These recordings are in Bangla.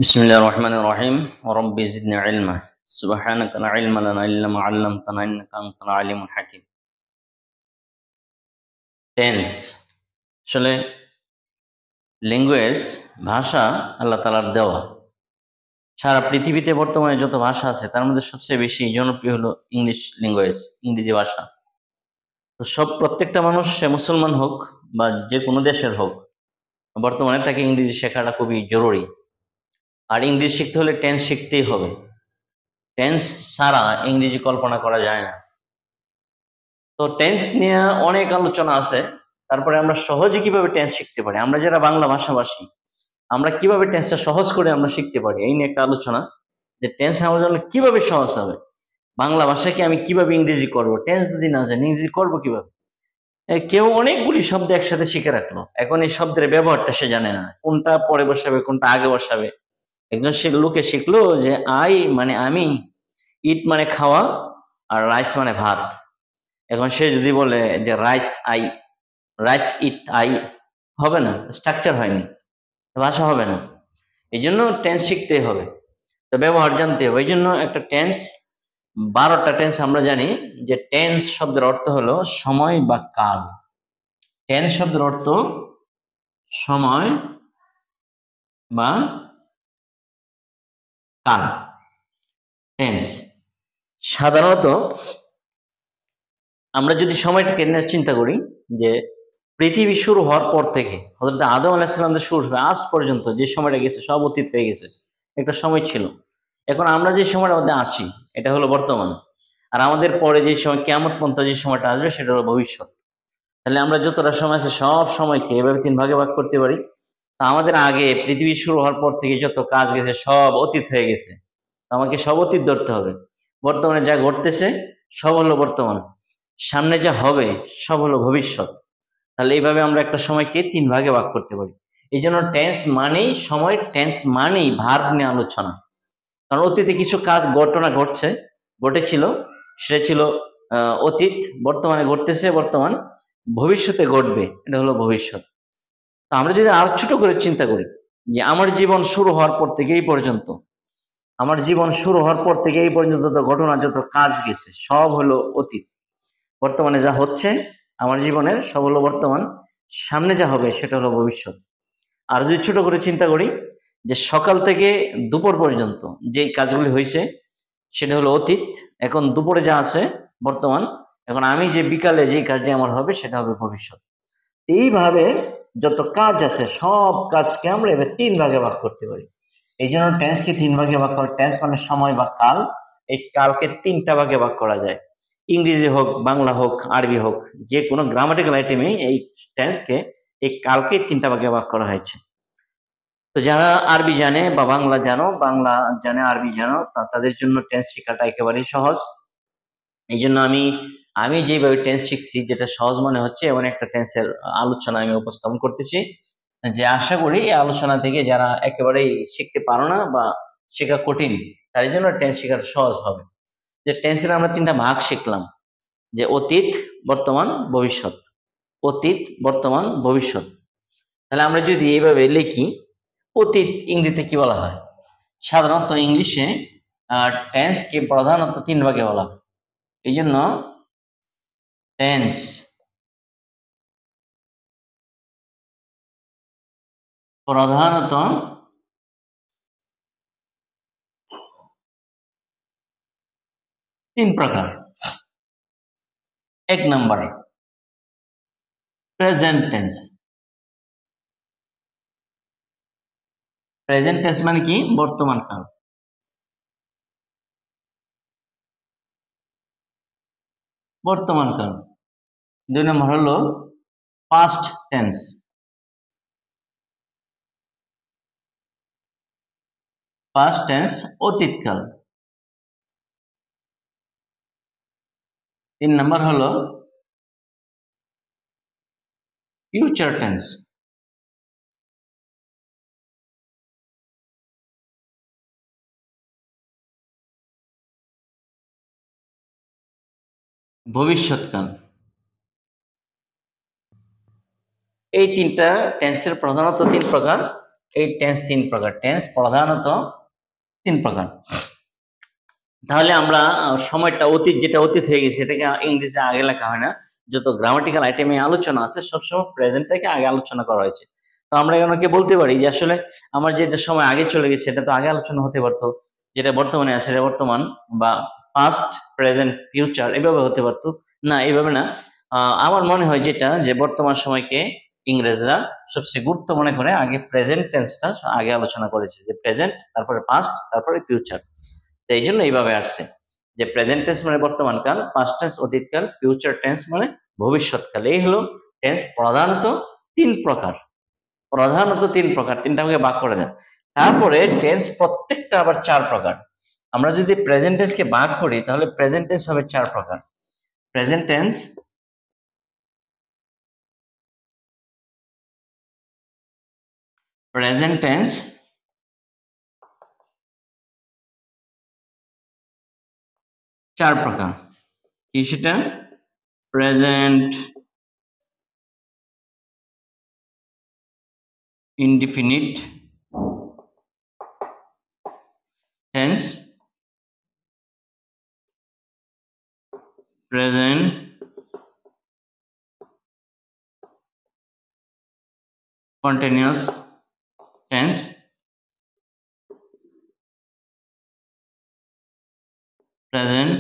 بسم الله الرحمن الرحيم ورب زدنا علما سبحانك لا علم لنا إلا ما علمتنا إنك أنت العليم الحكيم টেন্স আসলে ল্যাঙ্গুয়েজ ভাষা আল্লাহ তাআলার দেওয়া। সারা পৃথিবীতে বর্তমানে যত ভাষা আছে তার মধ্যে সবচেয়ে বেশি জনপ্রিয় হলো ইংলিশ ল্যাঙ্গুয়েজ, ইংরেজি ভাষা। তো প্রত্যেকটা মানুষ, সে মুসলমান হোক বা যে কোনো দেশের হোক, বর্তমানে তাকে ইংরেজি শেখাটা খুবই জরুরি। আর ইংরেজি শিখতে হলে টেন্স শিখতেই হবে। টেন্স ছাড়া ইংরেজি কল্পনা করা যায় না। তো টেন্স নিয়ে অনেক আলোচনা আছে। তারপরে আমরা সহজে কিভাবে টেন্স শিখতে পারি, আমরা যারা বাংলা ভাষাভাষী, আমরা কিভাবে টেন্সটা সহজ করে আমরা শিখতে পারি, এই নিয়ে একটা আলোচনা। যে টেন্স আমার জন্য কিভাবে সহজ হবে, বাংলা ভাষাকে আমি কিভাবে ইংরেজি করব, টেন্স যদি না জানি ইংরেজি করব কিভাবে। কেউ অনেকগুলি শব্দ একসাথে শিখে রাখলো, এখন এই শব্দের ব্যবহারটা সে জানে না, কোনটা পরে বসাবে কোনটা আগে বসাবে। একজন সে লোকে শিখলো যে আই মানে আমি, ইট মানে খাওয়া, আর রাইস মানে ভাত। এখন সে যদি বলে যে রাইস ইট আই, হবে না, স্ট্রাকচার হয়নি, ভাষা হবে না। এই জন্য টেন্স শিখতে হবে, তো ব্যবহার জানতে হবে। এই জন্য একটা টেন্স, 12টা টেন্স আমরা জানি। যে টেন্স শব্দের অর্থ হলো সময় বা কাল। টেন্স শব্দের অর্থ সময় বা কাল। টেন্স সাধারণত আমরা যদি সময়টাকে নিয়ে চিন্তা করি, যে পৃথিবী শুরু হওয়ার পর থেকে হযরত আদম আলাইহিস সালাম থেকে শুরু হয়ে আজ পর্যন্ত যে সময়টা গেছে সব অতীত হয়ে গেছে, একটা সময় ছিল। এখন আমরা যে সময়টার মধ্যে আছি এটা হলো বর্তমান। আর আমাদের পরে যে সময়, কিয়ামত পর্যন্ত যে সময়টা আসবে সেটা হলো ভবিষ্যৎ। তাহলে আমরা যতটা সময় আছে সব সময়কে এভাবে 3 ভাগে ভাগ করতে পারি। তা আমাদের আগে পৃথিবী শুরু হওয়ার পর থেকে যত কাজ গেছে সব অতীত হয়ে গেছে, তো আমাকে সব অতীত ধরতে হবে। বর্তমানে যা ঘটতেছে সব হলো বর্তমান, সামনে যা হবে সব হলো ভবিষ্যৎ। তাহলে এইভাবে আমরা একটা সময়কে 3 ভাগে ভাগ করতে পারি। এই জন্য টেন্স মানেই সময়, টেন্স মানেই ভার্ব নিয়ে আলোচনা। কারণ অতীতে কিছু কাজ ঘটনা ঘটেছিল, সেটা ছিল অতীত, বর্তমানে ঘটতেছে বর্তমান, ভবিষ্যতে ঘটবে, এটা হলো ভবিষ্যৎ। তো আমরা যদি আর ছোট করে চিন্তা করি, যে আমার জীবন শুরু হওয়ার পর থেকে এই পর্যন্ত, আমার জীবন শুরু হওয়ার পর থেকে এই পর্যন্ত যত ঘটনা যত কাজ গেছে সব হলো অতীত। বর্তমানে যা হচ্ছে আমার জীবনের সব হলো বর্তমান, সামনে যা হবে সেটা হলো ভবিষ্যৎ। আর যদি ছোট করে চিন্তা করি, যে সকাল থেকে দুপুর পর্যন্ত যে কাজগুলি হয়েছে সেটা হলো অতীত, এখন দুপুরে যা আছে বর্তমান, এখন আমি যে বিকালে যে কাজটি আমার হবে সেটা হবে ভবিষ্যৎ। এইভাবে যত কাজ আছে সব কাজকে আমরা এবার 3 ভাগে ভাগ করতে পারি। এই জন্য টেন্সকে 3 ভাগে ভাগ করা। টেন্স মানে সময় বা কাল। এই কালকে 3টা ভাগে ভাগ করা যায়, ইংরেজি হোক, বাংলা হোক, আরবি হোক, যে কোনো গ্রামাটিক্যাল আইটেমে এই টেন্সকে, এই কালকে 3টা ভাগে ভাগ করা হয়েছে। তো যারা আরবি জানে বা বাংলা জানো, বাংলা জানে আরবি জানো, তাদের জন্য টেন্স শেখাটা একেবারেই সহজ। এই জন্য আমি আমি যেভাবে টেন্স শিখছি, যেটা সহজ মনে হচ্ছে, এমন একটা টেন্সের আলোচনা আমি উপস্থাপন করতেছি। যে আশা করি এই আলোচনা থেকে যারা একেবারেই শিখতে পারো না বা শেখা কঠিন, তাদের জন্য টেন্স শেখাটা সহজ হবে। যে টেন্সের আমরা 3টা ভাগ শিখলাম, যে অতীত, বর্তমান, ভবিষ্যৎ। অতীত, বর্তমান, ভবিষ্যৎ। তাহলে আমরা যদি এইভাবে লিখি, অতীত ইংরেজিতে কি বলা হয়? সাধারণত ইংলিশে টেন্সকে প্রধানত 3 ভাগে বলা হয়। এই জন্য টেন্স প্রধানত 3 প্রকার। 1 নম্বর, প্রেজেন্ট টেন্স। প্রেজেন্ট টেন্স মানে কি? বর্তমান কাল। বর্তমান কাল। 2 নম্বর হলো পাস্ট টেন্স। পাস্ট টেন্স অতীতকাল। 3 নম্বর হলো ফিউচার টেন্স। ভবিষ্যৎকাল। এই 3টা টেন্সের প্রধানত 3 প্রকার। এই টেন্স 3 প্রকার, টেন্স প্রধানত 3 প্রকার। তাহলে আমরা সময়টা অতীত, যেটা অতীত হয়ে গেছে সেটাকে ইংরেজিতে আগে লেখা হয় না। যত গ্রামাটিক্যাল আইটেমে আলোচনা আছে সবসময় প্রেজেন্টটাকে আগে আলোচনা করা হয়েছে। তো আমরা এখানে বলতে পারি যে আসলে আমার যেটা সময় আগে চলে গেছে সেটা তো আগে আলোচনা হতে পারতো, যেটা বর্তমানে আছে সেটা বর্তমান বা পাস্ট, প্রেজেন্ট, ফিউচার এভাবে হতে পারতো। না, এইভাবে না। আমার মনে হয় যেটা, যে বর্তমান সময়কে ইংরেজরা সবচেয়ে গুরুত্ব মনে করে আগে প্রেজেন্ট টেন্সটা আগে আলোচনা করেছে, যে প্রেজেন্ট, তারপরে পাস্ট, তারপরে ফিউচার। এই জন্য এইভাবে আসছে যে প্রেজেন্ট টেন্স মানে বর্তমানকাল, পাস্ট টেন্স অতীতকাল, ফিউচার টেন্স মানে ভবিষ্যৎকাল। এই হলো টেন্স প্রধানত 3 প্রকার, প্রধানত 3 প্রকার, 3টা ভাগে ভাগ করা যায়। তারপরে টেন্স প্রত্যেকটা আবার 4 প্রকার। আমরা যদি প্রেজেন্ট টেন্সকে ভাগ করি তাহলে প্রেজেন্ট টেন্স হবে 4 প্রকার। প্রেজেন্ট টেন্স, প্রেজেন্ট টেন্স 4 প্রকার। কি সেটা? Present indefinite tense, present continuous tense, present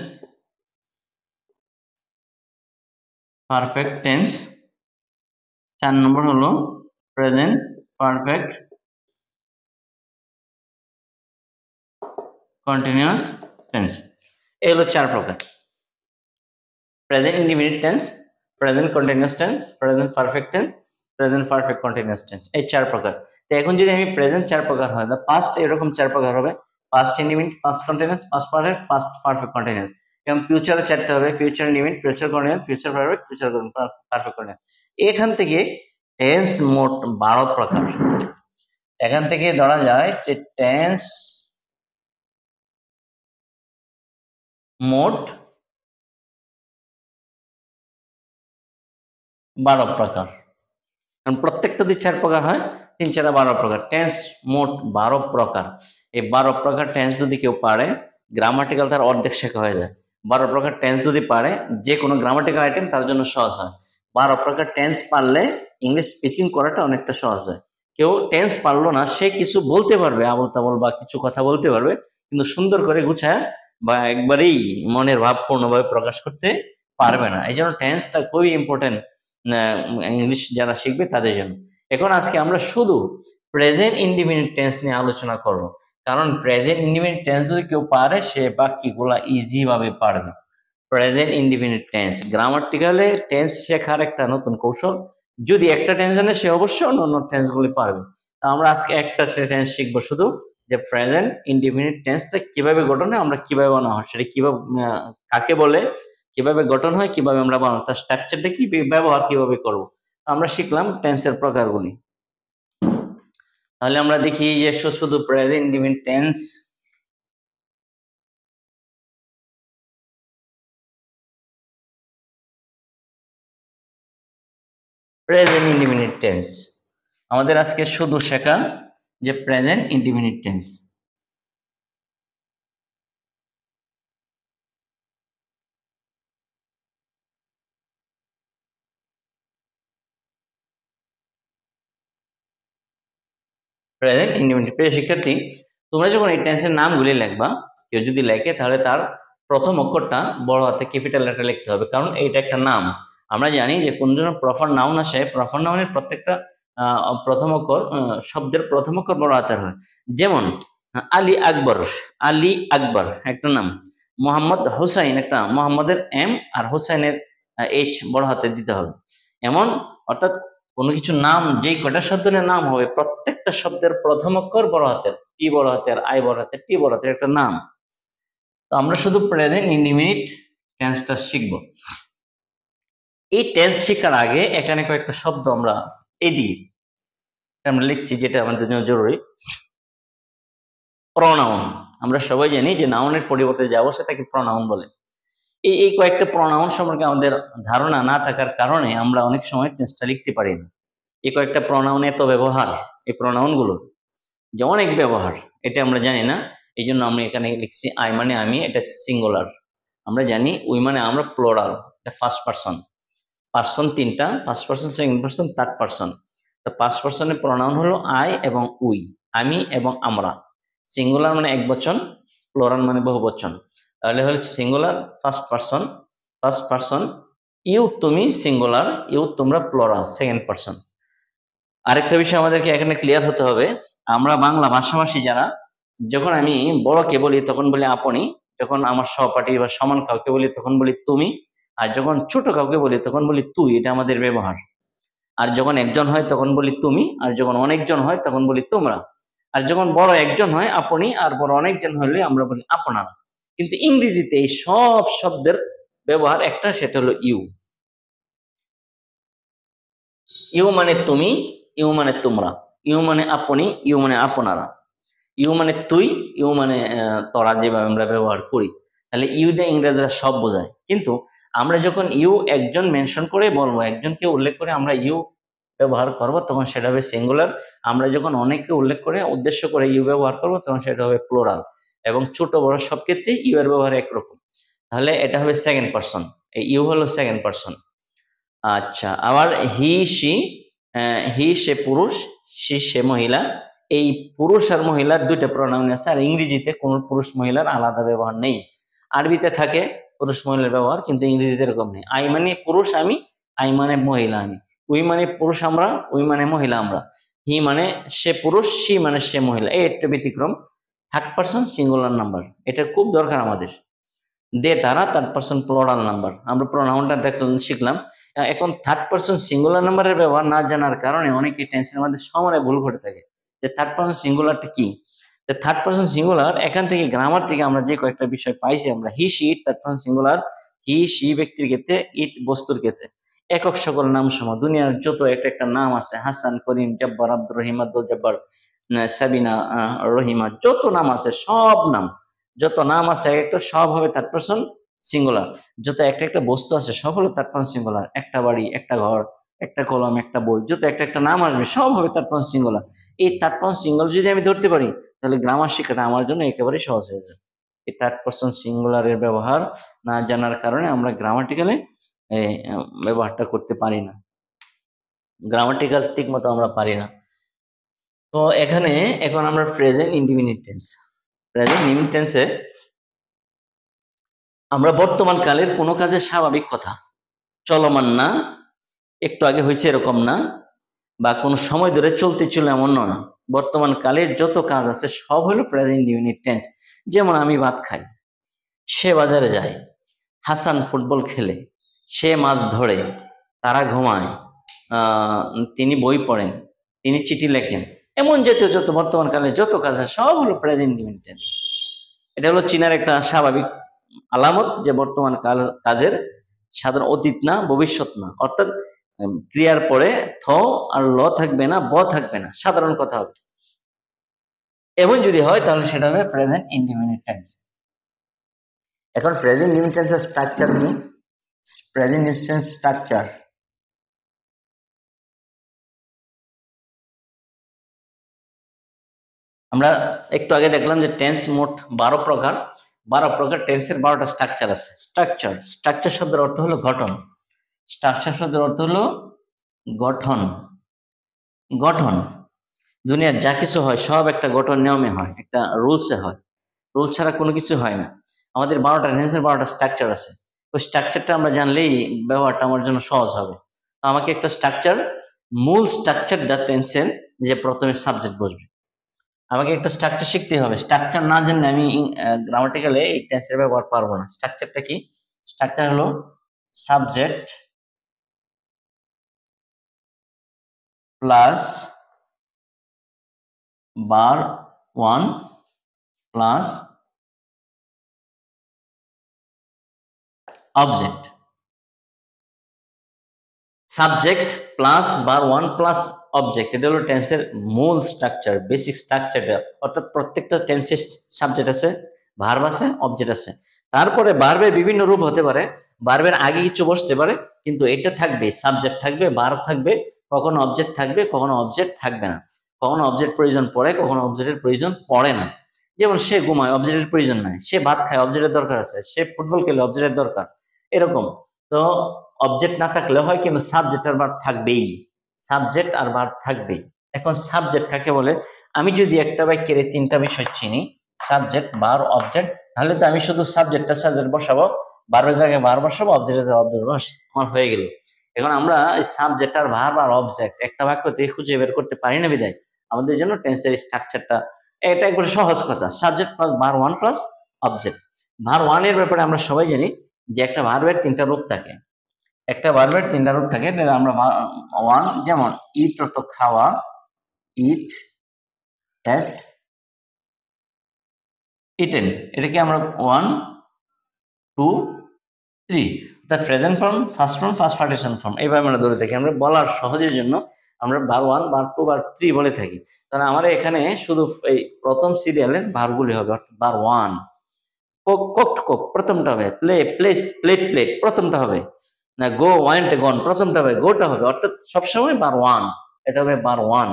perfect tense, 4 নম্বর হলো প্রেজেন্ট পারফেক্ট কন্টিনিউয়াস টেন্স। এই হলো 4 প্রকার। Present indefinite tense, present continuous tense, present perfect tense, present perfect continuous tense, এই 4 প্রকার। তো এখন যদি আমি প্রেজেন্ট 4 প্রকার হয়, পাস্ট এরকম 4 প্রকার হবে, past indefinite, past continuous, past perfect, past perfect continuous. এবং ফিউচারে 4টা হবে, future indefinite, future continuous, future perfect, future perfect continuous. এখান থেকে টেন্স মোট 12 প্রকার। এখান থেকে ধরা যায় যে টেন্স মোট 12 প্রকার। কারণ প্রত্যেকটা যদি 4 প্রকার হয়, 3 4 12 প্রকার, টেন্স মোট 12 প্রকার। এই 12 প্রকার টেন্স যদি কেউ পারে, গ্রামাটিক্যাল তার অর্ধেক শেখা হয়ে যায়। 12 প্রকার টেন্স যদি পারে, যে কোনো গ্রামাটিক্যাল আইটেম তার জন্য সহজ হয়। 12 প্রকার টেন্স পারলে ইংলিশ স্পিকিং করাটা অনেকটা সহজ হয়। কেউ টেন্স পারলো না, সে কিছু বলতে পারবে আবল তাবল বা কিছু কথা বলতে পারবে, কিন্তু সুন্দর করে গুছায় বা একবারেই মনের ভাব পূর্ণভাবে প্রকাশ করতে পারবে না। এই জন্য টেন্সটা খুবই ইম্পর্টেন্ট ইংলিশ যারা শিখবে তাদের জন্য। এখন আজকে আমরা শুধু প্রেজেন্ট ইনডিফিনিট টেন্স নিয়ে আলোচনা করব, কারণ প্রেজেন্ট ইনডিফিনিট টেন্স যদি কেউ পারে সে বাকিগুলা ইজি ভাবে পারবে। প্রেজেন্ট ইনডিফিনিট টেন্স গ্রামাটিক্যালে টেন্স শেখার একটা নতুন কৌশল। যদি একটা টেন্স জানে সে অবশ্যই অন্য টেন্স গুলি পারবে। আমরা আজকে একটা টেন্স শিখবো শুধু, যে প্রেজেন্ট ইনডিফিনিট টেন্সটা কিভাবে গঠন হয়, আমরা কিভাবে বানানো হয়, সেটা কিভাবে কাকে বলে, কিভাবে গঠন হয়, কিভাবে আমরা বানাবো, তার স্ট্রাকচারটা কি, ব্যবহার কিভাবে করব। আমরা শিখলাম টেন্সের প্রকারগুলি। তাহলে আমরা দেখি যে শুধু present indefinite tense, present indefinite tense আমাদের আজকে শুধু শেখা যে present indefinite tense. Present indefinite. প্রিয় শিক্ষার্থী, তোমরা যখন এই টেন্সের নামগুলি লিখবা, কেউ যদি লেখে তাহলে তার প্রথম অক্ষরটা বড় হাতে ক্যাপিটাল লেটারে লিখতে হবে, কারণ এইটা একটা নাম। আমরা জানি যে কোন জন্য প্রপার নাউন আসে, প্রপার নাউনের প্রত্যেকটা প্রথম অক্ষর, শব্দের প্রথম অক্ষর বড় হাতের হয়। যেমন আলী আকবর, আলী আকবর একটা নাম। মোহাম্মদ হুসাইন একটা, মোহাম্মদের এম আর হুসাইনের এইচ বড় হাতে দিতে হবে। এমন, অর্থাৎ কোনো কিছু নাম যেই কটা শব্দের নাম হবে প্রত্যেকটা শব্দের প্রথম অক্ষর বড় হাতের, টি বড় হাতের, আই বড় হাতের, টি বড় হাতের একটা নাম। তো আমরা শুধু প্রেজেন্ট ইনডিফিনিট টেন্সটা শিখব। এই টেন্স শেখার আগে এখানে কয়েকটা শব্দ আমরা এদিকে আমরা লিখছি, যেটা আমাদের জন্য জরুরি। প্রনাউন, আমরা সবাই জানি যে নাউনের পরিবর্তে যা বসে তাকে প্রনাউন বলে। এই কয়েকটা প্রনাউন সম্পর্কে আমাদের ধারণা না থাকার কারণে আমরা অনেক সময় টেন্সটা লিখতে পারি না। এই কয়েকটা প্রনাউন এত ব্যবহার, এই প্রনাউন গুলো যে অনেক ব্যবহার, এটা আমরা জানি না, এই জন্য আমরা এখানে লিখছি আই মানে আমি, এটা সিঙ্গুলার। আমরা জানি উই মানে আমরা, প্লোরাল, এটা ফার্স্ট পার্সন। পার্সন তিনটা, first person, second person, third person. তো ফার্স্ট পার্সনের প্রনাউন হলো আই এবং উই, আমি এবং আমরা। সিঙ্গুলার মানে এক বচন, প্লোরাল মানে বহু বচন। তাহলে হলো singular first person, first person, you তুমি সিঙ্গুলার, ইউ তোমরা প্লোরাল সেকেন্ড পার্সন। আরেকটা বিষয় আমাদেরকে এখানে ক্লিয়ার হতে হবে, আমরা বাংলা ভাষাভাষী যারা, যখন আমি বড়কে বলি তখন বলি আপনি, যখন আমার সহপাঠী বা সমান কাউকে বলি তখন বলি তুমি, আর যখন ছোট কাউকে বলি তখন বলি তুই, এটা আমাদের ব্যবহার। আর যখন একজন হয় তখন বলি তুমি, আর যখন অনেকজন হয় তখন বলি তোমরা। আর যখন বড় একজন হয় আপনি, আর বড় অনেকজন হলে আমরা বলি আপনারা। কিন্তু ইংরেজিতে এই সব শব্দের ব্যবহার একটা, সেটা হলো ইউ। ইউ মানে তুমি, ইউ মানে তোমরা, ইউ মানে আপনি, ইউ মানে আপনারা। ইউ মানে তুই, ইউ মানে তোরা, যেভাবে আমরা ব্যবহার করি। তাহলে ইউ দিয়ে ইংরেজরা সব বোঝায়। কিন্তু আমরা যখন ইউ একজন মেনশন করে বলবো, একজনকে উল্লেখ করে আমরা ইউ ব্যবহার করব, তখন সেটা হবে সিঙ্গুলার। আমরা যখন অনেককে উল্লেখ করে উদ্দেশ্য করে ইউ ব্যবহার করব, তখন সেটা হবে প্লোরাল। এবং ছোট বড় সব ক্ষেত্রেই ইউ এর ব্যবহার একরকম। তাহলে এটা হবে সেকেন্ড পার্সন, এই ইউ হলো সেকেন্ড পার্সন। আচ্ছা, আবার হি সি, হি সে পুরুষ, সি সে মহিলা। এই পুরুষ আর মহিলার দুইটা প্রোনাউন আছে, আর ইংরেজিতে কোন পুরুষ মহিলার আলাদা ব্যবহার নেই। আরবিতে থাকে পুরুষ মহিলার ব্যবহার, কিন্তু ইংরেজিতে এরকম নেই। আই মানে পুরুষ আমি, আই মানে মহিলা আমি। উই মানে পুরুষ আমরা, উই মানে মহিলা আমরা। হি মানে সে পুরুষ, সি মানে সে মহিলা। এই একটা ব্যতিক্রম, থার্ড পার্সন সিঙ্গুলার নাম্বার, এটা খুব দরকার আমাদের। দে তারা, থার্ড পার্সন প্লোরাল নাম্বার, আমরা প্রোনাউনটা দেখলাম, শিখলাম। এখন থার্ড পার্সন সিঙ্গুলার নাম্বারের ব্যবহার না জানার কারণে অনেকে টেন্সের মধ্যে সমানে ভুল ঘটে থাকে, যে থার্ড পার্সন সিঙ্গুলারটা কি। থার্ড পার্সন সিঙ্গুলার, এখান থেকে গ্রামার থেকে আমরা যে কয়েকটা বিষয় পাইছি, আমরা he she it third person singular. He she ব্যক্তির ক্ষেত্রে, ইট বস্তুর ক্ষেত্রে। একক সকল নাম সম, দুনিয়ার যত একটা একটা নাম আছে, হাসান, করিম, জব্বার, আব্দুর রহিম, আব্দুল জব্বার, সাবিনা, রহিমা, যত নাম আছে সব নাম, যত নাম আছে একটা সব হবে থার্ড পার্সন সিঙ্গুলার। যত একটা একটা বস্তু আছে সব হলো থার্ড পার্সন সিঙ্গুলার। একটা বাড়ি, একটা ঘর, একটা কলম, একটা বই, যত একটা একটা নাম আসবে সব হবে থার্ড পার্সন সিঙ্গুলার। এই থার্ড পার্সন সিঙ্গুলার যদি আমি ধরতে পারি, তাহলে গ্রামার শিক্ষাটা আমার জন্য একেবারে সহজ হয়ে যায়। এই থার্ড পার্সন সিঙ্গুলারের ব্যবহার না জানার কারণে আমরা গ্রামাটিক্যালে ব্যবহারটা করতে পারি না, গ্রামাটিক্যাল ঠিক মতো আমরা পারি না। তো এখানে এখন আমরা present indefinite tense, present indefinite টেন্সে আমরা বর্তমান কালের কোনো কাজের স্বাভাবিক কথা, চলমান না, একটু আগে হয়েছে এরকম না, বা কোনো সময় ধরে চলতে ছিল এমন না। বর্তমান কালের যত কাজ আছে সব হলো প্রেজেন্ট ইনডিফিনিট টেন্স। যেমন আমি ভাত খাই, সে বাজারে যায়, হাসান ফুটবল খেলে, সে মাছ ধরে, তারা ঘুমায়, তিনি বই পড়েন, তিনি চিঠি লেখেন। এমন জাতীয় যত বর্তমান কালে যত কাজ আছে সব হলো প্রেজেন্ট ইনডিফিনিট টেন্স। এটা হলো চীনের একটা স্বাভাবিক আলামত, যে বর্তমান কাল কাজের সাধারণ অতীত না, ভবিষ্যৎ না। অর্থাৎ ক্রিয়ার পরে থ আর ল থাকবে না, ব থাকবে না, সাধারণ কথা হবে। এমন যদি হয় তাহলে সেটা হবে প্রেজেন্ট ইনডিফিনিট টেন্স। এখন প্রেজেন্ট ইনডিফিনিট টেন্সের স্ট্রাকচার কি? প্রেজেন্ট টেন্স স্ট্রাকচার, আমরা একটু আগে দেখলাম যে টেন্স মোট 12 প্রকার। 12 প্রকার টেন্সের 12টা স্ট্রাকচার আছে। স্ট্রাকচার, স্ট্রাকচার শব্দের অর্থ হলো গঠন। স্ট্রাকচার শব্দের অর্থ হলো গঠন। গঠন, দুনিয়ার যা কিছু হয় সব একটা গঠন নিয়মে হয়, একটা রুলসে হয়। রুল ছাড়া কোনো কিছু হয় না। আমাদের 12টা টেন্সের 12টা স্ট্রাকচার আছে। ওই স্ট্রাকচারটা আমরা জানলেই ব্যবহারটা আমার জন্য সহজ হবে। তো আমাকে একটা স্ট্রাকচার, মূল স্ট্রাকচারটা টেন্সের, যে প্রথমে সাবজেক্ট বসবে, আমাকে একটা স্ট্রাকচার শিখতে হবে। স্ট্রাকচার না জানলে আমি গ্রামাটিক্যালে এই টেন্সের ব্যবহার পারবো না। স্ট্রাকচারটা কি? স্ট্রাকচার হলো সাবজেক্ট প্লাস বার 1 প্লাস অবজেক্ট। সাবজেক্ট প্লাস বার 1 প্লাস অবজেক্ট, এটা হলো টেন্সের মূল স্ট্রাকচার, বেসিক স্ট্রাকচারটা। অর্থাৎ প্রত্যেকটা টেন্সের সাবজেক্ট আছে, ভার্ব আছে, অবজেক্ট আছে। তারপরে ভার্বের বিভিন্ন রূপ হতে পারে, ভার্বের আগে কিছু বসতে পারে, কিন্তু এটা থাকবে, সাবজেক্ট থাকবে, ভার্ব থাকবে, কখনো অবজেক্ট থাকবে, কখনো অবজেক্ট থাকবে না। কখনো অবজেক্ট প্রয়োজন পড়ে, কখনো অবজেক্টের প্রয়োজন পড়ে না। যেমন সে ঘুমায়, অবজেক্টের প্রয়োজন নাই। সে ভাত খায়, অবজেক্টের দরকার আছে। সে ফুটবল খেলে, অবজেক্টের দরকার। এরকম। তো অবজেক্ট না থাকলে হয় কিন্তু সাবজেক্ট আর ভার্ব থাকবেই। সাবজেক্ট আর ভার্ব থাকবেই। এখন সাবজেক্ট কাকে বলে? আমি যদি একটা বাক্যের এই তিনটা বিষয় চিনি, সাবজেক্ট, ভার্ব, অবজেক্ট, তাহলে তো আমি শুধু সাবজেক্ট বসাবো, ভার্বের জায়গায় ভার্ব বসাবো, অবজেক্টের জায়গায় অবজেক্ট বসাবো, আমার হয়ে গেল। এখন আমরা এই সাবজেক্ট আর ভার্ব আর অবজেক্ট একটা বাক্য থেকে খুঁজে বের করতে পারি না বিদায় আমাদের জন্য টেন্সের স্ট্রাকচারটা এটা একবারে সহজ কথা। Subject plus verb one plus object. Verb one এর ব্যাপারে আমরা সবাই জানি যে একটা ভার্বের তিনটা রূপ থাকে। একটা ভার্বের তিনটা রূপ থাকে, আমরা ওয়ান, যেমন ইট অর্থ খাওয়া, ইট, এট, ইটেন, এটাকে আমরা ওয়ান, টু, থ্রি, অর্থাৎ present form, first form, first participant form, এইভাবে আমরা ধরে থাকি। আমরা বলার সহজের জন্য আমরা verb one, verb two, verb three বলে থাকি। তাহলে আমার এখানে শুধু এই প্রথম সিরিয়ালের ভার্বগুলি হবে, অর্থাৎ ভার্ব ওয়ান। কোক, কোকড কোক, প্রথমটা হবে। প্লে, প্লেস, প্লেট, প্লেট, প্রথমটা হবে। না, গো, ওয়েন্ট, গন, প্রথমটা হবে, গোটা হবে। অর্থাৎ সবসময় ভার্ব ওয়ান, এটা হবে ভার্ব ওয়ান।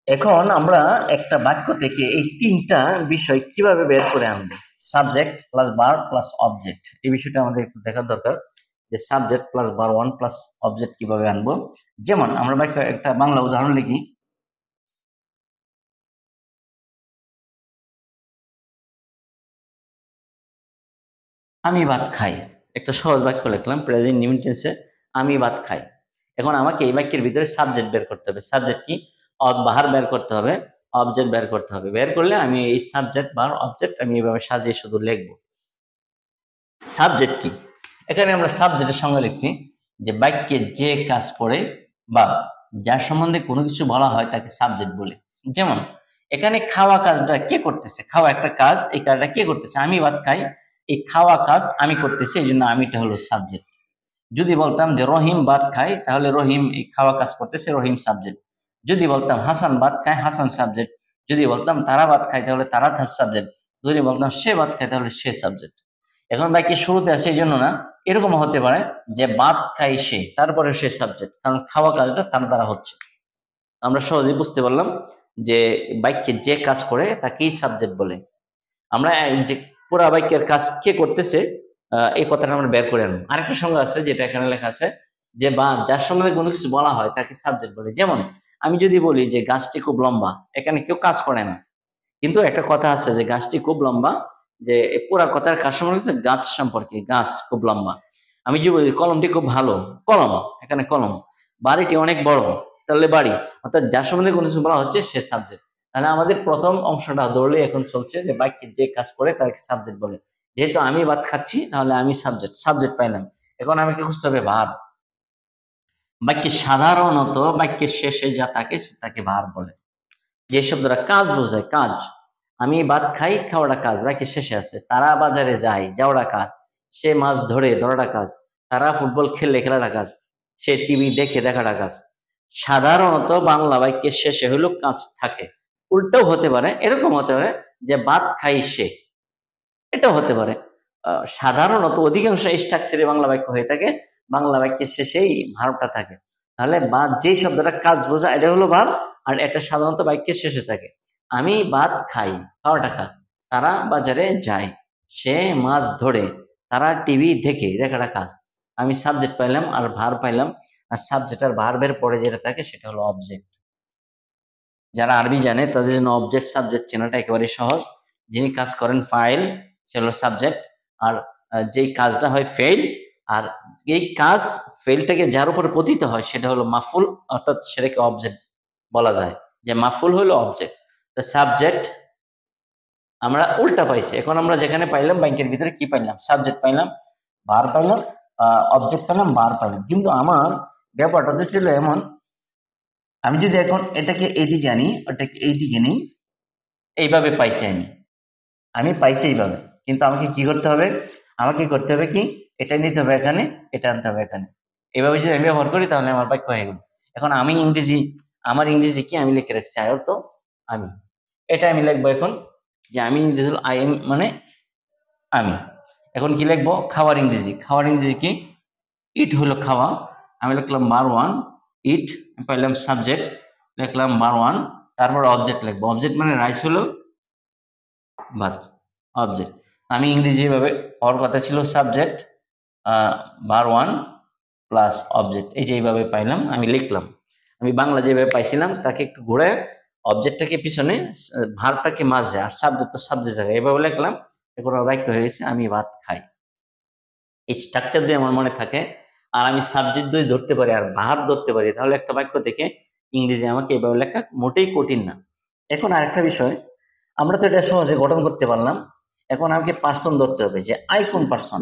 এখন আমরা একটা বাক্য থেকে এই তিনটা বিষয় কিভাবে বের করে আনবো, subject plus verb plus object, এই বিষয়টা আমাদের একটু দেখার দরকার যে subject plus verb one plus object কিভাবে আনবো। যেমন আমরা বাক্য একটা বাংলা উদাহরণ লিখি, আমি ভাত খাই। একটা সহজ বাক্য লিখলাম প্রেজেন্ট নিউ টেন্সে, আমি ভাত খাই। এখন আমাকে এই বাক্যের ভিতরে সাবজেক্ট বের করতে হবে। সাবজেক্ট কি? ভার্ব বের করতে হবে, অবজেক্ট বের করতে হবে। বের করলে আমি এই সাবজেক্ট ভার্ব অবজেক্ট আমি এইভাবে সাজিয়ে শুধু লিখবো। সাবজেক্ট কি? এখানে আমরা সাবজেক্টের সঙ্গে লিখছি যে বাক্যে যে কাজ করে বা যার সম্বন্ধে কোনো কিছু বলা হয় তাকে সাবজেক্ট বলে। যেমন এখানে খাওয়া কাজটা কে করতেছে? খাওয়া একটা কাজ, এই কাজটা কে করতেছে? আমি ভাত খাই, এই খাওয়া কাজ আমি করতেছি, এই জন্য আমিটা হলো সাবজেক্ট। যদি বলতাম যে রহিম ভাত খায়, তাহলে রহিম এই খাওয়া কাজ করতেছে, রহিম সাবজেক্ট। যদি বলতাম হাসান ভাত খায়, হাসান সাবজেক্ট। যদি বলতাম তারা ভাত খায়, তাহলে তারা সাবজেক্ট। যদি বলতাম সে ভাত খায়, তাহলে সে সাবজেক্ট। এখন বাক্যের শুরুতে আছে এই জন্য না, এরকম হতে পারে যে ভাত খাই সে, তারপরে সে সাবজেক্ট, কারণ খাওয়া কাজটা তার দ্বারা হচ্ছে। আমরা সহজেই বুঝতে পারলাম যে বাক্যে যে কাজ করে তাকেই সাবজেক্ট বলে। আমরা যে পুরা বাক্যের কাজ কে করতেছে এই কথাটা আমরা বের করে আনবো। আরেকটা সংজ্ঞা আছে যেটা এখানে লেখা আছে যে বা যার সম্বন্ধে কোনো কিছু বলা হয় তাকে সাবজেক্ট বলে। যেমন আমি যদি বলি যে গাছটি খুব লম্বা, এখানে কেউ কাজ করে না, কিন্তু একটা কথা আছে যে গাছটি খুব লম্বা, যে পুরা কথার কাজ সম্পর্কে গাছ সম্পর্কে, গাছ খুব লম্বা। আমি যদি বলি কলমটি খুব ভালো, কলম, এখানে কলম। বাড়িটি অনেক বড়, তাহলে বাড়ি, অর্থাৎ যার সম্বন্ধে কোনো কিছু বলা হচ্ছে সে সাবজেক্ট। তাহলে আমাদের প্রথম অংশটা ধরলে এখন চলছে যে বাক্যে যে কাজ করে তাকে সাবজেক্ট বলে। যেহেতু আমি ভাত খাচ্ছি, তাহলে আমি সাবজেক্ট, সাবজেক্ট পাইলাম। এখন আমাকে খুঁজতে হবে ভার্ব। বাক্যে সাধারণত বাক্যের শেষে যা থাকে তাকে ভার্ব বলে। যে শব্দটা কাজ বোঝায়, কাজ। আমি ভাত খাই, খাওয়াটা কাজ, বাক্যের শেষে আছে। তারা বাজারে যায়, যাওয়াটা কাজ। সে মাছ ধরে, ধরাটা কাজ। তারা ফুটবল খেলে, খেলাটা কাজ। সে টিভি দেখে, দেখাটা কাজ। সাধারণত বাংলা বাক্যের শেষে হলো কাজ থাকে। উল্টাও হতে পারে, এরকম হতে পারে যে ভাত খাই সে, এটাও হতে পারে। সাধারণত অধিকাংশ স্ট্রাকচারে বাংলা বাক্য হয়ে থাকে, বাংলা বাক্যের শেষেই ভার্বটা থাকে। তাহলে বা যে শব্দটা কাজ বোঝা এটা হলো ভার্ব, আর এটা সাধারণত বাক্যের শেষে থাকে। আমি ভাত খাই, খাওয়াটা কাজ। তারা বাজারে যায়, সে মাছ ধরে, তারা টিভি দেখে, দেখাটা কাজ। আমি সাবজেক্ট পাইলাম আর ভার্ব পাইলাম, আর সাবজেক্ট আর ভার্বের পরে যেটা থাকে সেটা হলো অবজেক্ট। যারা আরবি জানে তাদের জন্য অবজেক্ট সাবজেক্ট চেনাটা একেবারে সহজ। যিনি কাজ করেন ফাইল, সে হলো সাবজেক্ট। আর যেই কাজটা হয় ফেইল, আর এই কাজ ফেইলটাকে যার উপরে পতিত হয় সেটা হলো মাফুল, অর্থাৎ সেটাকে অবজেক্ট বলা যায়, যে মাফুল হলো অবজেক্ট। তো সাবজেক্ট আমরা উল্টা পাইছি। এখন আমরা যেখানে পাইলাম ব্যাংকের ভিতরে কি পাইলাম? সাবজেক্ট পাইলাম, ভার পাইলাম, অবজেক্ট পাইলাম, বার পাইলাম। কিন্তু আমার ব্যাপারটা তো ছিল এমন, আমি যদি এখন এটাকে এইদিকে আনি, ওটাকে এইদিকে নিই, এইভাবে পাইছি আমি, আমি পাইছি এইভাবে। কিন্তু আমাকে কি করতে হবে? আমাকে করতে হবে কি, এটা নিতে হবে এখানে, এটা আনতে হবে এখানে। এইভাবে যদি আমি ব্যবহার করি তাহলে আমার বাক্য হয়ে গেল। এখন আমি ইংরেজি, আমার ইংরেজি কি আমি লিখে রাখছি আয়ত আমি, এটা আমি লিখবো এখন যে আমি ইংরেজি আই এম মানে আমি। এখন কি লিখবো? খাওয়ার ইংরেজি, খাওয়ার ইংরেজি কি? ইট হলো খাওয়া, আমি লিখলাম বার ওয়ান, ইট পাইলাম সাবজেক্ট, লিখলাম বার 1, তারপর অবজেক্ট লিখবো। অবজেক্ট মানে রাইস হলো ভাত, অবজেক্ট। আমি ইংরেজি ভাবে হওয়ার কথা ছিল সাবজেক্ট বার 1 প্লাস অবজেক্ট, এই যে এইভাবে পাইলাম, আমি লিখলাম। আমি বাংলা যেভাবে পাইছিলাম তাকে একটু ঘুরে অবজেক্টটাকে পিছনে, ভার্বটাকে মাঝে, আর সাবজেক্ট তো সাবজেক্ট জায়গায়, এভাবে লিখলাম। এখন বাক্য হয়ে গেছে আমি ভাত খাই। এই স্ট্রাকচার দিয়ে আমার মনে থাকে, আর আমি সাবজেক্ট যদি ধরতে পারি আর ভার্ব ধরতে পারি, তাহলে একটা বাক্য থেকে ইংরেজি আমাকে এভাবে লেখা মোটেই কঠিন না। এখন আরেকটা বিষয়, আমরা তো এটা সহজে গঠন করতে পারলাম। এখন আমাকে পার্সন ধরতে হবে, যে আই কোন পার্সন।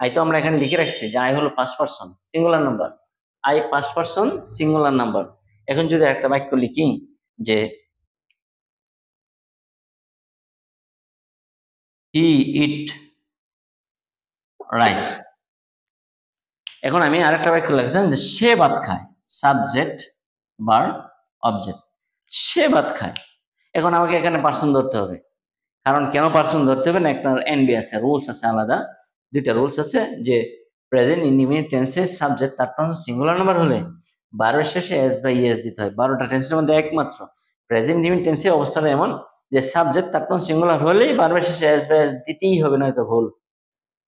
আই তো আমরা এখানে লিখে রাখছি যে আই হলো 5 person singular number, I 5 person singular number. এখন যদি একটা বাক্য লিখি যে হি ইট রাইস, এখন আমি আরেকটা বাক্য লিখলাম যে সে ভাত খায়, সাবজেক্ট বার অবজেক্ট, সে ভাত খায়। এখন আমাকে এখানে পার্সন ধরতে হবে, কারণ কেন পার্সন ধরতে হবে না, একটা এনবি আছে, রুলস আছে আলাদা, দুইটা রুলস আছে, যে প্রেজেন্ট ইন্ডিপেন্ডেন্ট টেন্সে সাবজেক্ট তার সিঙ্গুলার নাম্বার হলে ভার্বের শেষে এস বা ইএস দিতে হয়। 12টা টেন্সের মধ্যে একমাত্র প্রেজেন্ট ইন্ডিপেন্ডেন্ট টেন্সে অবস্থাটা এমন যে সাবজেক্ট তার সিঙ্গুলার হলেই ভার্বের শেষে এস বা এস দিতেই হবে, নয়তো ভুল।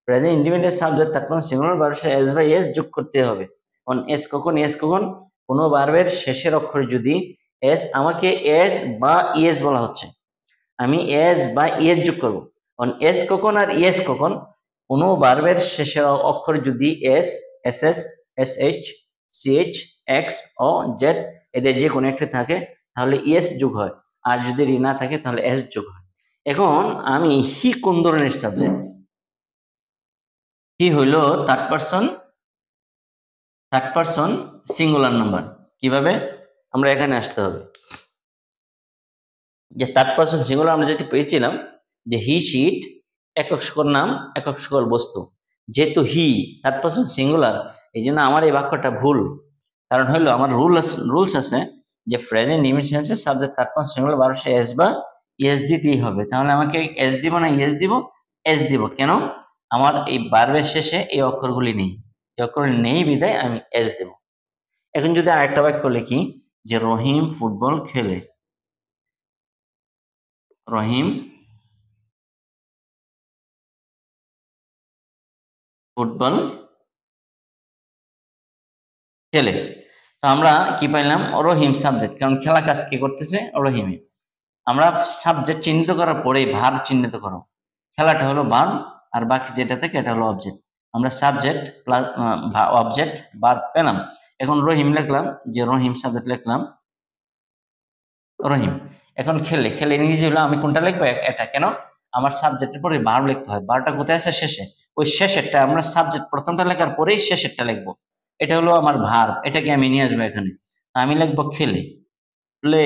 প্রেজেন্ট ইন্ডিপেন্ডেন্ট সাবজেক্ট তার সিঙ্গুলার ভার্বের শেষে এস বা এস যোগ করতে হবে। অন এস কখন, এস কখন, কোনো ভার্বের শেষের অক্ষর যদি এস, আমাকে এস বা ইএস বলা হচ্ছে, আমি এস বা ইএস যোগ করবো। কারণ এস কখন আর ইএস কখন, কোনো ভার্বের শেষের অক্ষর যদি S, S S, S H, C H, X ও জেড এদের যে কোনো একটা থাকে, তাহলে ইএস যোগ হয়, আর যদি রি না থাকে তাহলে এস যোগ হয়। এখন আমি হি কোন ধরনের সাবজেক্ট, হি হইল থার্ড পারসন সিঙ্গুলার নাম্বার। কিভাবে, আমরা এখানে আসতে হবে, যে থার্ড পারসন সিঙ্গুলার আমরা যেটি পেয়েছিলাম যে হি শিট একক সকল নাম, একক সকল বস্তু। যেহেতু হি থার্ড পারসন সিঙ্গুলার, এই জন্য আমার এই বাক্যটা ভুল। কারণ হলো আমার রুলস আছে যে প্রেজেন্ট ইন্ডিপেন্ডেন্ট টেন্সে সাবজেক্ট থার্ড পারসন সিঙ্গুলার বারোশে এস বা ইএস দিতেই হবে। তাহলে আমাকে এস দিব না ইএস দিব, এস দিব। কেন, আমার এই ভার্বের শেষে এই অক্ষরগুলি নেই, এই অক্ষরগুলি নেই বিদায় আমি এস দেব। এখন যদি আরেকটা বাক্য লিখি যে রহিম ফুটবল খেলে, রহিম ফুটবল খেলে, তো আমরা কি পাইলাম, রহিম সাবজেক্ট, কারণ খেলা কাজ কি করতেছে, রহিমে। আমরা সাবজেক্ট চিহ্নিত করার পরেই ভার্ব চিহ্নিত করো, খেলাটা হলো ভার্ব, আর বাকি যেটা থাকে এটা হলো অবজেক্ট। আমরা সাবজেক্ট প্লাস অবজেক্ট ভার্ব পেলাম। এখন রহিম লিখলাম, যে রহিম সাবজেক্ট লিখলাম রহিম। এখন খেলে, খেলে ইংরেজি হলো আমি কোনটা লিখবো, এটা। কেন, আমার সাবজেক্টের পরে ভার্ব লিখতে হয়, ভার্বটা কোথায় আছে, শেষে। ওই শেষেরটা আমরা সাবজেক্ট প্রথমটা লেখার পরেই শেষেরটা লিখবো, এটা হলো আমার ভার্ব, এটাকে আমি নিয়ে আসবো এখানে। আমি লিখবো খেলে, প্লে,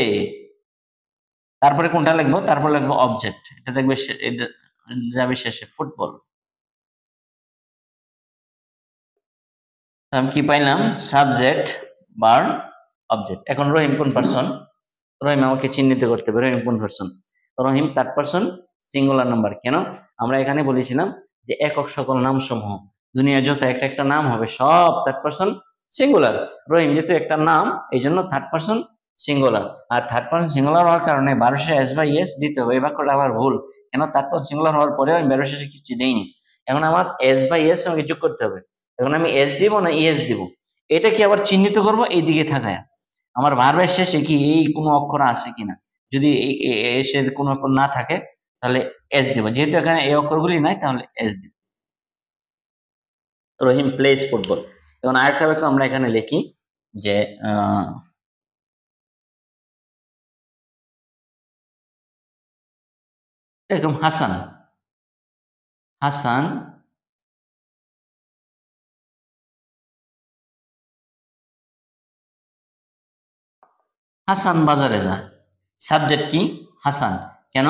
তারপরে কোনটা লিখবো, তারপর লিখবো অবজেক্ট, এটা দেখবে এটা যাবে শেষে, ফুটবল। আমি কি পাইলাম, সাবজেক্ট ভার্ব অবজেক্ট। এখন রহিম কোন পার্সন, রহিম আমাকে চিহ্নিত করতে হবে, রহিম কোন পার্সন, রহিম থার্ড পার্সন সিঙ্গুলার নাম্বার। কেন, আমরা এখানে বলেছিলাম যে একক সকল নাম সমূহ, দুনিয়ার যত একটা একটা নাম হবে সব থার্ড পার্সন সিঙ্গুলার। রহিম যেহেতু একটা নাম, এই জন্য থার্ড পার্সন সিঙ্গুলার। আর থার্ড পার্সন সিঙ্গুলার হওয়ার কারণে বারোশে এস বা ইয়েস দিতে হবে। এই বাক্যটা আবার ভুল, কেন, থার্ড পার্সন সিঙ্গুলার হওয়ার পরে আমি বারোশে কিছু দেইনি। এখন আমার এস বা ইয়েস আমাকে যোগ করতে হবে। এখন আমি এস দিব না ইয়েস দিব, এটা কি আবার চিহ্নিত করবো এই দিকে থাকায়, আমার ভার্বের শেষে কি এই কোনো অক্ষর আছে কিনা। যদি এসে কোনো অক্ষর না থাকে তাহলে এস দিব, যেহেতু এখানে এই অক্ষরগুলি নাই তাহলে এস দিব। রহিম প্লেস ফুটবল। এখন আরেকটা বাক্য আমরা এখানে লিখি যে এরকম হাসান, হাসান হাসান বাজারে যায়, সাবজেক্ট কি, হাসান। কেন,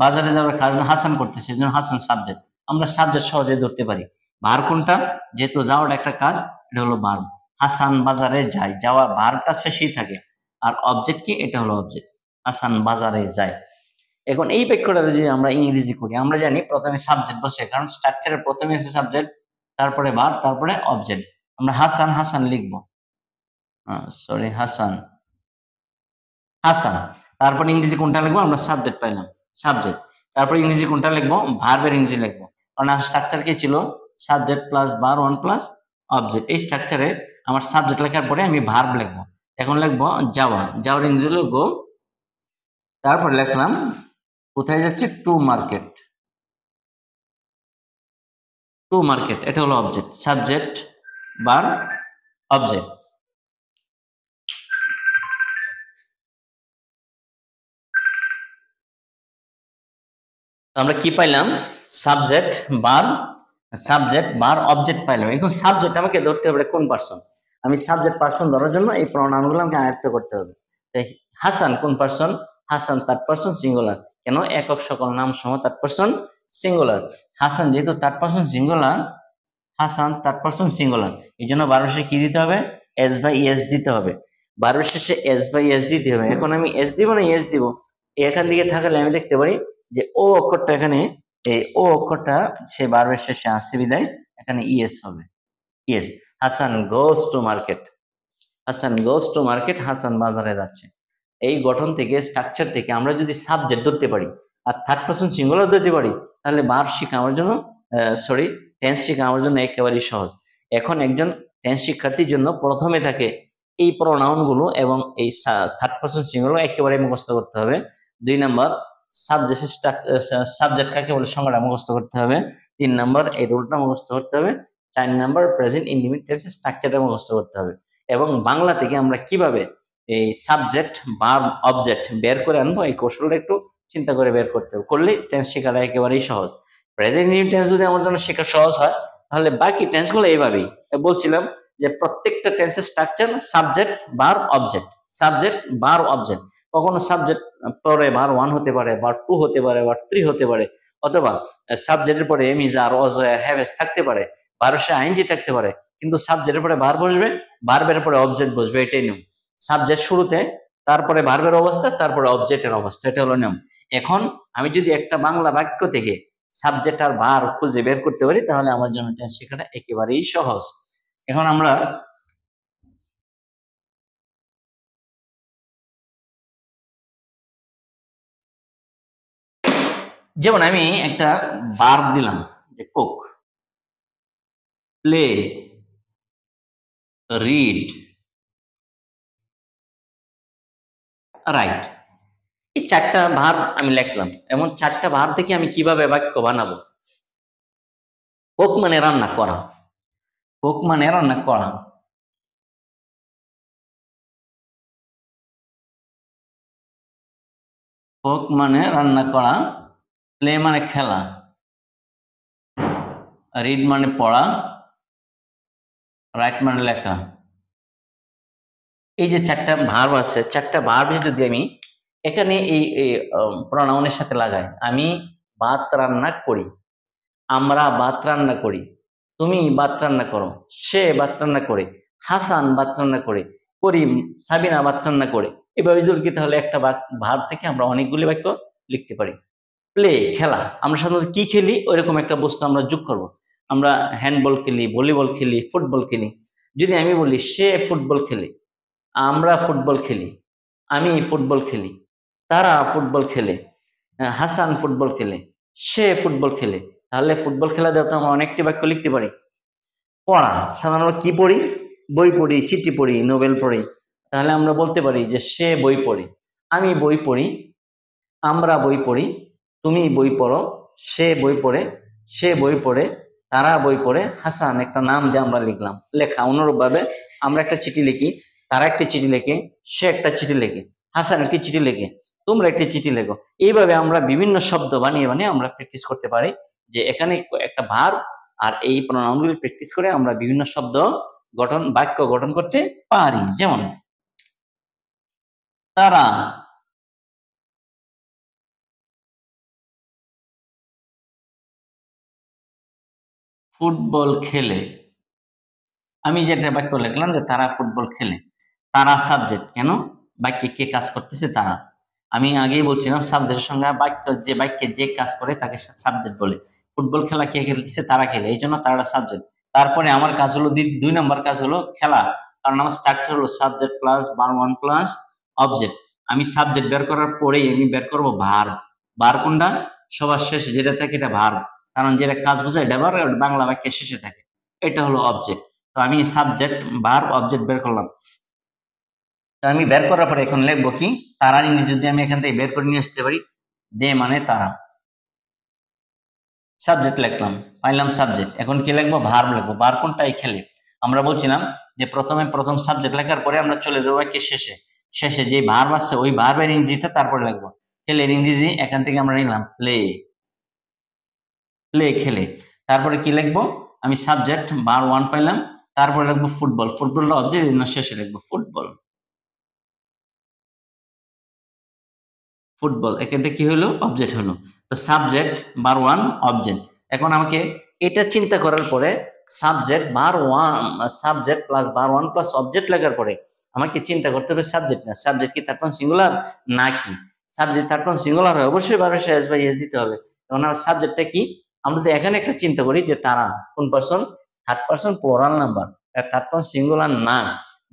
বাজারে যাওয়ার কারণ হাসান করতেছে, এই জন্য হাসান সাবজেক্ট। আমরা সাবজেক্ট সহজে ধরতে পারি। ভার্ব কোনটা, যেহেতু যাওয়াটা একটা কাজ, এটা হলো ভার্ব। হাসান বাজারে যায়, যাওয়া ভার্বটা শেষেই থাকে। আর অবজেক্ট কি, এটা হলো অবজেক্ট, হাসান বাজারে যায়। এখন এই বাক্যটা যদি আমরা ইংরেজি করি, আমরা জানি প্রথমে সাবজেক্ট বসে, কারণ স্ট্রাকচারের প্রথমে আছে সাবজেক্ট, তারপরে ভার্ব, তারপরে অবজেক্ট। আমরা হাসান হাসান লিখবো, সরি, হাসান। হাসান, তারপর ইংরেজি কোনটা লিখবো? আমরা সাবজেক্ট পাইলাম, সাবজেক্ট। তারপর ইংরেজি কোনটা লিখবো? ভার্বের ইংরেজি লিখবো, কারণ আমার স্ট্রাকচার কি ছিল? সাবজেক্ট প্লাস বার ওয়ান প্লাস অবজেক্ট। এই স্ট্রাকচারে আমার সাবজেক্ট লেখার পরে আমি ভার্ব লিখবো। এখন লিখবো যাওয়া, যাওয়ার ইংরেজি লিখবো। তারপর লিখলাম কোথায় যাচ্ছে? To market. টু মার্কেট, এটা হলো অবজেক্ট, সাবজেক্ট বার অবজেক্ট। আমরা কি পাইলাম? সাবজেক্ট বার, সাবজেক্ট বার অবজেক্ট পাইলাম। এখন সাবজেক্ট আমাকে ধরতে হবে কোন পার্সন। আমি সাবজেক্ট পার্সন ধরার জন্য এই প্রোনাউনগুলো আমাকে আয়ত্ত করতে হবে। হাসান কোন person? Hasan third person singular. কেন? একক সকল নাম সহ থার্ড পার্সন সিঙ্গুলার। হাসান যেহেতু third person singular, Hasan third person singular, এই জন্য ভার্বের শেষে কি দিতে হবে? এস বাই এস দিতে হবে। ভার্বের শেষে এস বাই এস দিতে হবে। এখন আমি এস দিব না এস দিব? এখান দিকে থাকলে আমি দেখতে পারি যে ও অক্ষরটা এখানে, এই ও অক্ষরটা সে ভার্বের শেষে আসছে বিদায় এখানে ইএস হবে। Yes, Hasan goes to market. Hasan goes to market, Hasan বাজারে যাচ্ছে। এই গঠন থেকে, স্ট্রাকচার থেকে আমরা যদি সাবজেক্ট ধরতে পারি আর থার্ড পার্সন সিঙ্গুলার ধরতে পারি, তাহলে ভার্ব শেখা আমার জন্য, সরি, টেন্স শেখা আমার জন্য একেবারেই সহজ। এখন একজন টেন্স শিক্ষার্থীর জন্য প্রথমে থাকে এই প্রোনাউন গুলো এবং এই থার্ড পার্সন সিঙ্গুলার একেবারে মুখস্থ করতে হবে। 2 নম্বর সাবজেক্ট কাকে বলে সংজ্ঞাটা মুখস্থ করতে হবে। 3 নম্বর এই রুলটা মুখস্থ করতে হবে। 4 নম্বর প্রেজেন্ট ইনডিফিনিট টেন্সের স্ট্রাকচারটা মুখস্থ করতে হবে। এবং বাংলা থেকে আমরা কিভাবে এই সাবজেক্ট ভার্ব অবজেক্ট বের করে আনবো, এই কৌশলটা একটু চিন্তা করে বের করতে হবে। করলে টেন্স শেখাটা একেবারেই সহজ। প্রেজেন্ট ইনডিফিনিট টেন্স যদি আমার জন্য শেখা সহজ হয়, তাহলে বাকি টেন্স গুলো এইভাবেই। বলছিলাম যে প্রত্যেকটা টেন্সের structure subject verb object, subject verb object. কখনো সাবজেক্ট পরে ভার্ব 1 হতে পারে, ভার্ব 2 হতে পারে, ভার্ব 3 হতে পারে, অথবা সাবজেক্টের পরে am is are was were have থাকতে পারে, ভার্বের সাথে আইএনজি থাকতে পারে, কিন্তু সাবজেক্টের পরে ভার্ব বসবে, ভার্বের পরে অবজেক্ট বসবে, এটাই নিয়ম। সাবজেক্ট শুরুতে, তারপরে ভার্বের অবস্থা, তারপরে অবজেক্টের অবস্থা, এটা হলো নিয়ম। এখন আমি যদি একটা বাংলা বাক্য থেকে সাবজেক্ট আর ভার্ব খুঁজে বের করতে পারি, তাহলে আমার জন্য টেন্স শেখাটা একেবারেই সহজ। এখন আমরা যেমন আমি একটা ভার্ব দিলাম যে কুক, প্লে, রিড, রাইট। এই 4টা ভার্ব আমি লিখলাম। এমন 4টা ভার্ব থেকে আমি কিভাবে বাক্য বানাবো? কুক মানে রান্না করা, কুক মানে রান্না করা। কুক মানে রান্না করা, প্লে মানে খেলা, রিড মানে পড়া, রাইট মানে লেখা। এই যে 4টা ভার্ব আছে, 4টা ভার্ব যদি আমি এখানে এই প্রোনাউনের সাথে লাগাই, আমি ভাত রান্না করি, আমরা ভাত রান্না করি, তুমি ভাত রান্না করো, সে ভাত রান্না করে, হাসান ভাত রান্না করে, করিম, সাবিনা ভাত রান্না করে। এভাবে যদি লিখি, তাহলে একটা ভার্ব থেকে আমরা অনেকগুলি বাক্য লিখতে পারি। প্লে খেলা, আমরা সাধারণত কি খেলি ওইরকম একটা বস্তু আমরা যোগ করব। আমরা হ্যান্ডবল খেলি, ভলিবল খেলি, ফুটবল খেলি। যদি আমি বলি সে ফুটবল খেলে, আমরা ফুটবল খেলি, আমি ফুটবল খেলি, তারা ফুটবল খেলে, হাসান ফুটবল খেলে, সে ফুটবল খেলে, তাহলে ফুটবল খেলা দেওয়া তো আমরা অনেকটি বাক্য লিখতে পারি। পড়া, সাধারণত কি পড়ি? বই পড়ি, চিঠি পড়ি, নোবেল পড়ি। তাহলে আমরা বলতে পারি যে সে বই পড়ে, আমি বই পড়ি, আমরা বই পড়ি, তুমি বই পড়ো, সে বই পড়ে, সে বই পড়ে, তারা বই পড়ে, হাসান একটা নাম দিয়ে আমরা লিখলাম। লেখা অনুরূপভাবে আমরা একটা চিঠি লিখি, তারা একটি চিঠি লেখে, সে একটা চিঠি লেখে, হাসান একটি চিঠি লেখে, তোমরা একটি চিঠি লেখো। এইভাবে আমরা বিভিন্ন শব্দ বানিয়ে বানিয়ে আমরা প্র্যাকটিস করতে পারি, যে এখানে একটা ভার্ব আর এই প্রোনাউনগুলি প্র্যাকটিস করে আমরা বিভিন্ন শব্দ গঠন, বাক্য গঠন করতে পারি। যেমন তারা ফুটবল খেলে, আমি যেটা বাক্য লিখলাম যে তারা ফুটবল খেলে, তারা সাবজেক্ট, কেন? বাক্যে কে কাজ করতেছে? তারা। আমি আগেই বলছিলাম সাবজেক্টের সঙ্গে বাক্য, যে বাক্যে যে কাজ করে তাকে সাবজেক্ট বলে। ফুটবল খেলা কে খেলতেছে? তারা খেলে, এই জন্য তারা সাবজেক্ট। তারপরে আমার কাজ হলো 2 নম্বর কাজ হলো খেলা, কারণ আমার স্ট্রাকচার হলো subject plus verb one plus object. আমি সাবজেক্ট বের করার পরেই আমি বের করবো ভার্ব। ভার্ব কোনটা? সবার শেষে যেটা থাকে এটা ভার্ব, কারণ যেটা কাজ বোঝায় এটা ভার্ব, বাংলা বাক্যের শেষে থাকে। এটা হলো অবজেক্ট। তো আমি সাবজেক্ট ভার্ব অবজেক্ট বের করলাম। তো আমি বের করার পরে এখন লিখবো কি, তারার ইংরেজি যদি আমি এখান থেকে বের করে নিয়ে আসতে পারি, দে মানে তারা। সাবজেক্ট লিখলাম, পাইলাম সাবজেক্ট। এখন কি লিখবো? ভার্ব লিখবো। ভার্ব কোনটাই খেলে আমরা বলছিলাম যে প্রথম সাবজেক্ট লেখার পরে আমরা চলে যাবো কি শেষে, শেষে যে ভার্ব আছে ওই ভার্বের ইংরেজিটা তারপরে লিখবো। খেলের ইংরেজি এখান থেকে আমরা নিলাম প্লে, প্লে খেলে। তারপরে কি লিখবো? আমি সাবজেক্ট ভার্ব ওয়ান পাইলাম, তারপরে লিখবো ফুটবল। ফুটবলটা অবজেক্ট, শেষে লিখবো ফুটবল। ফুটবল এখানটা কি হলো? অবজেক্ট হলো। তো সাবজেক্ট বার ওয়ান অবজেক্ট। এখন আমাকে এটা চিন্তা করার পরে সাবজেক্ট বার ওয়ান, সাবজেক্ট প্লাস বার ওয়ান প্লাস অবজেক্ট লেখার পরে আমাকে চিন্তা করতে হবে সাবজেক্ট না, সাবজেক্ট কি থার্ড পারসন সিঙ্গুলার নাকি? সাবজেক্ট থার্ড পারসন সিঙ্গুলার হয় অবশ্যই ভার্বের শেষে এস বাই এস দিতে হবে। তখন আমার সাবজেক্টটা কি? আমরা যদি এখানে একটা চিন্তা করি যে তারা কোন person? Third person plural number, third person singular না।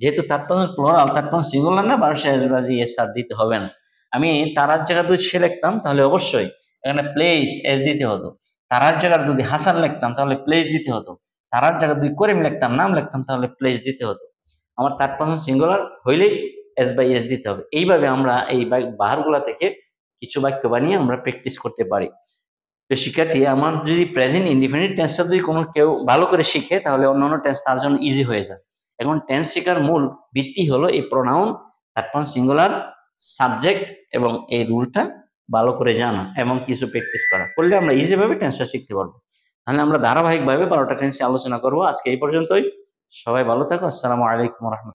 যেহেতু third person plural, third person singular না, ভার্বের শেষে এস বাই এস আর দিতে হবে না। আমি তারার জায়গা যদি সে লিখতাম তাহলে অবশ্যই এখানে প্লেস এস দিতে হতো। তারার জায়গায় যদি হাসান লিখতাম তাহলে প্লেস দিতে হতো। তারার জায়গায় যদি করিম লিখতাম, নাম লিখতাম, তাহলে প্লেস দিতে হতো। আমার থার্ড পারসন সিঙ্গুলার হইলেই এস বাই এস দিতে হবে। এইভাবে আমরা এই বাহারগুলা থেকে কিছু বাক্য বানিয়ে আমরা প্র্যাকটিস করতে পারি। তো শিক্ষার্থী, আমার যদি প্রেজেন্ট ইনডিফিনিট টেন্সটা যদি কোনো কেউ ভালো করে শিখে তাহলে অন্যান্য টেন্স তার জন্য ইজি হয়ে যায়। এখন টেন্স শেখার মূল ভিত্তি হলো এই pronoun, third person singular, subject এবং এই রুলটা ভালো করে জানা এবং কিছু প্র্যাকটিস করা করলে আমরা ইজি ভাবে টেন্সটা শিখতে পারবো। তাহলে আমরা ধারাবাহিকভাবে 12টা টেন্সে আলোচনা করবো। আজকে এই পর্যন্তই। সবাই ভালো থাকো। আসসালামু আলাইকুম রহমতুল্লাহ।